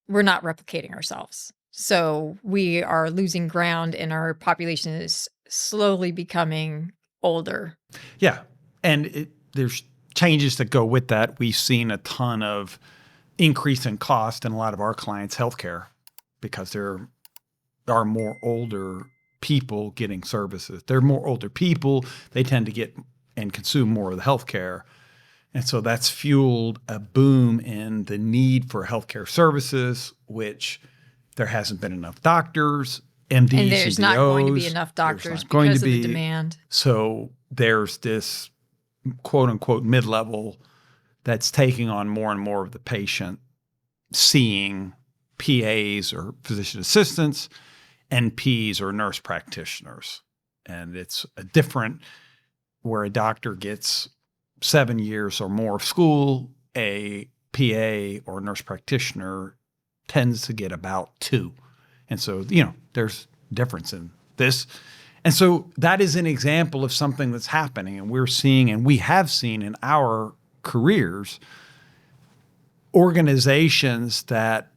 we're not replicating ourselves. So we are losing ground and our population is slowly becoming older. Yeah. And there's changes that go with that. We've seen a ton of increase in cost in a lot of our clients' healthcare because there are more older people getting services. They're more older people. They tend to get and consume more of the healthcare. And so that's fueled a boom in the need for healthcare services, which there hasn't been enough doctors, MDs, and there's not going to be CDOs. enough doctors because of the demand. So there's this quote unquote mid-level that's taking on more and more of the patient, seeing PAs or physician assistants, NPs or nurse practitioners. And it's a different where a doctor gets 7 years or more of school, a PA or nurse practitioner tends to get about 2. And so, there's difference in this. And so that is an example of something that's happening. And we're seeing, and we have seen in our careers, organizations that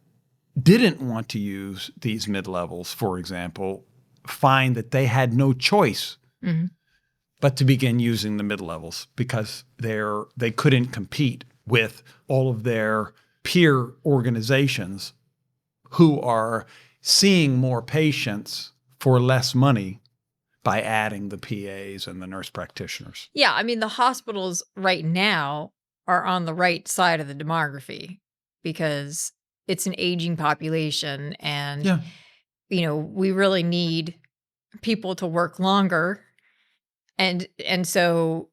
didn't want to use these mid-levels, for example, find that they had no choice but to begin using the mid-levels because they couldn't compete with all of their peer organizations who are seeing more patients for less money by adding the PAs and the nurse practitioners. Yeah, I mean, the hospitals right now are on the right side of the demography because it's an aging population and, we really need people to work longer. And so,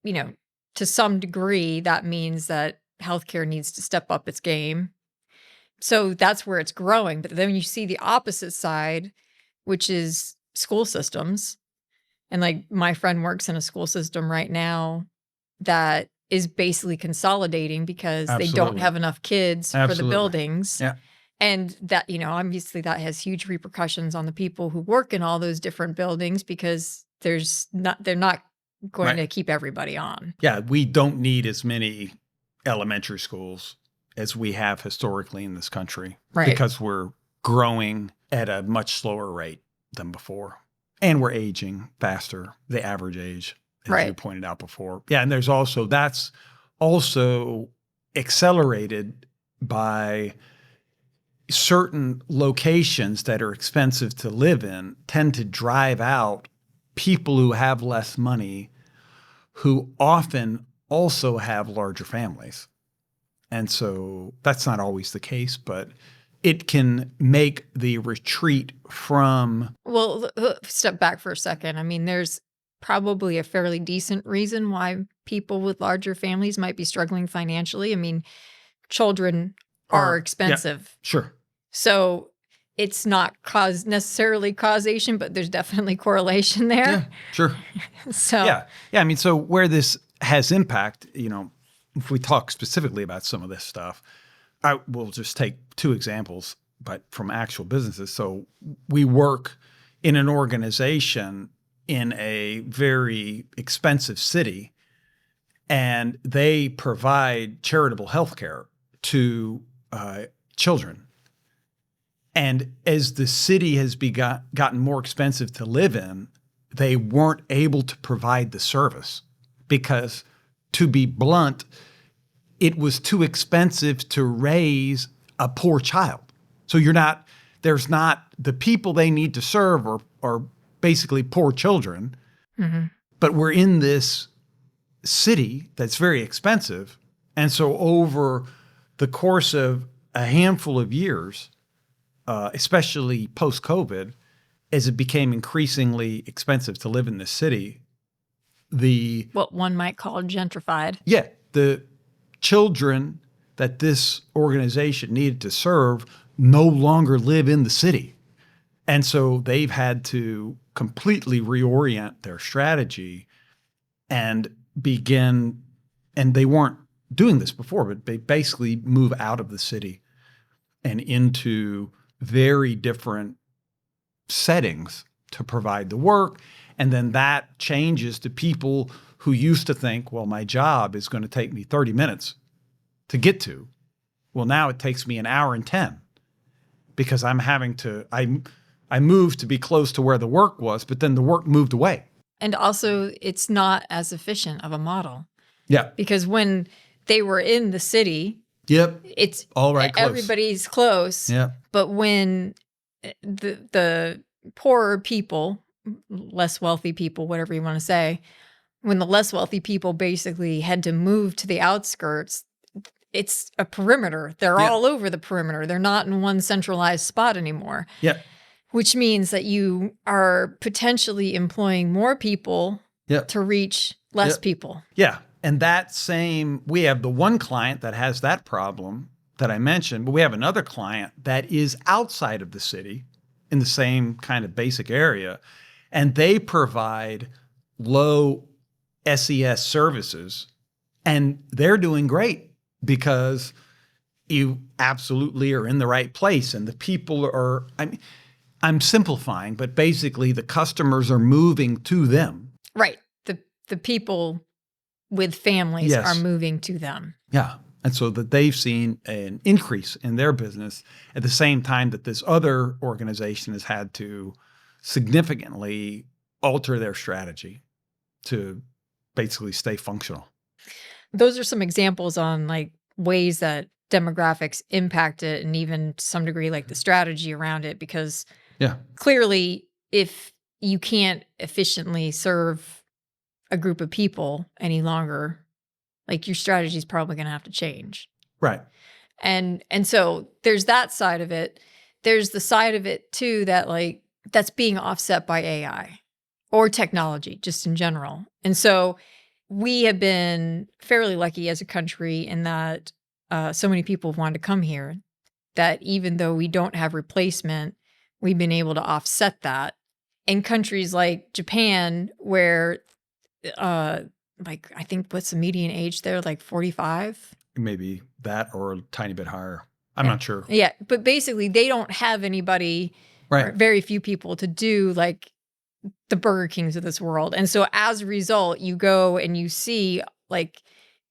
to some degree, that means that healthcare needs to step up its game. So that's where it's growing. But then you see the opposite side, which is school systems. And like my friend works in a school system right now that is basically consolidating because they don't have enough kids for the buildings. Yeah. And that, obviously that has huge repercussions on the people who work in all those different buildings because they're not going to keep everybody on. Yeah, we don't need as many elementary schools as we have historically in this country because we're growing at a much slower rate than before. And we're aging faster, the average age, as you pointed out before. Yeah, and that's also accelerated by certain locations that are expensive to live in tend to drive out people who have less money, who often also have larger families. And so that's not always the case, but it can make the retreat from... Well, step back for a second. I mean, there's probably a fairly decent reason why people with larger families might be struggling financially. I mean, children are expensive. Yeah, sure. So it's not necessarily causation, but there's definitely correlation there. Yeah, sure. So yeah. I mean, so where this has impact, if we talk specifically about some of this stuff, I will just take 2 examples, but from actual businesses. So we work in an organization in a very expensive city, and they provide charitable health care to children. And as the city has gotten more expensive to live in, they weren't able to provide the service because, to be blunt, it was too expensive to raise a poor child. So there's not the people they need to serve are basically poor children, but we're in this city that's very expensive. And so over the course of a handful of years, especially post-COVID, as it became increasingly expensive to live in this city, what one might call gentrified. Yeah, the children that this organization needed to serve no longer live in the city. And so they've had to completely reorient their strategy and begin, and they weren't doing this before, but they basically move out of the city and into very different settings to provide the work. And then that changes to people who used to think, well, my job is going to take me 30 minutes to get to. Well, now it takes me an hour and 10. because I'm having to, I moved to be close to where the work was, but then the work moved away. And also, it's not as efficient of a model. Yeah. Because when they were in the city, it's all right, close. Everybody's close. Yeah. But when the poorer people, less wealthy people, whatever you want to say, when the less wealthy people basically had to move to the outskirts, it's a perimeter. They're all over the perimeter. They're not in one centralized spot anymore. Yeah. Which means that you are potentially employing more people to reach less people. Yeah. And we have the one client that has that problem that I mentioned, but we have another client that is outside of the city in the same kind of basic area. And they provide low SES services, and they're doing great because you absolutely are in the right place. And the people are, I'm simplifying, but basically the customers are moving to them. Right. The people with families are moving to them. Yeah. And so that they've seen an increase in their business at the same time that this other organization has had to significantly alter their strategy to basically stay functional. Those are some examples on like ways that demographics impact it, and even to some degree like the strategy around it, because clearly if you can't efficiently serve a group of people any longer, like your strategy is probably going to have to change. Right. And so there's that side of it. There's the side of it too that like that's being offset by AI or technology just in general. And so we have been fairly lucky as a country in that so many people have wanted to come here that even though we don't have replacement, we've been able to offset that. In countries like Japan, where like I think what's the median age there, like 45? Maybe that or a tiny bit higher. I'm not sure. Yeah, but basically they don't have anybody, or very few people to do like the Burger Kings of this world. And so as a result, you go and you see like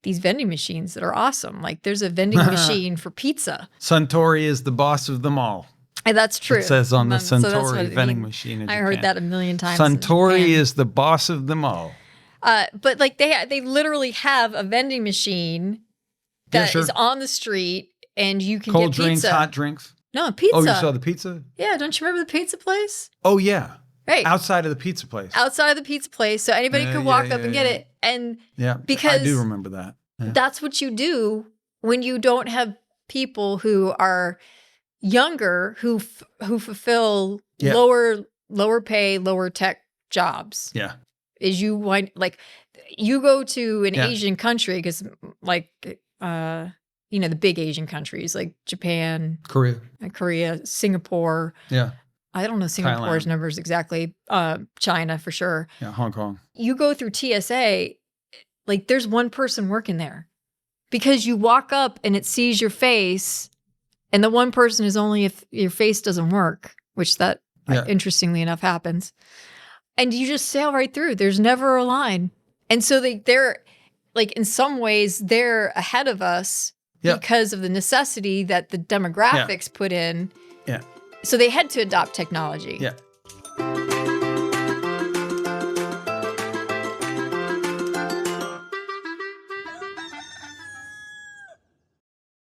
these vending machines that are awesome. Like there's a vending machine for pizza. Suntory is the boss of them all. And that's true. It says on the Suntory vending machine in Japan. I heard that a million times. Suntory is the boss of them all. But like they literally have a vending machine that is on the street, and you can cold get drinks, pizza. hot drinks. No, pizza. Oh, you saw the pizza? Yeah, don't you remember the pizza place? Oh yeah. Right. Outside of the pizza place. Outside of the pizza place, so anybody could walk up and get it. And because I do remember that. Yeah. That's what you do when you don't have people who are younger who fulfill lower pay, lower tech jobs. Yeah. Is you go to an Asian country, because like the big Asian countries like Japan, Korea, Singapore. Yeah. I don't know Singapore's numbers exactly. China for sure. Yeah, Hong Kong. You go through TSA, like there's one person working there because you walk up and it sees your face, and the one person is only if your face doesn't work, which interestingly enough happens. And you just sail right through. There's never a line. And so they're like, in some ways, they're ahead of us because of the necessity that the demographics put in. Yeah. So they had to adopt technology. Yeah.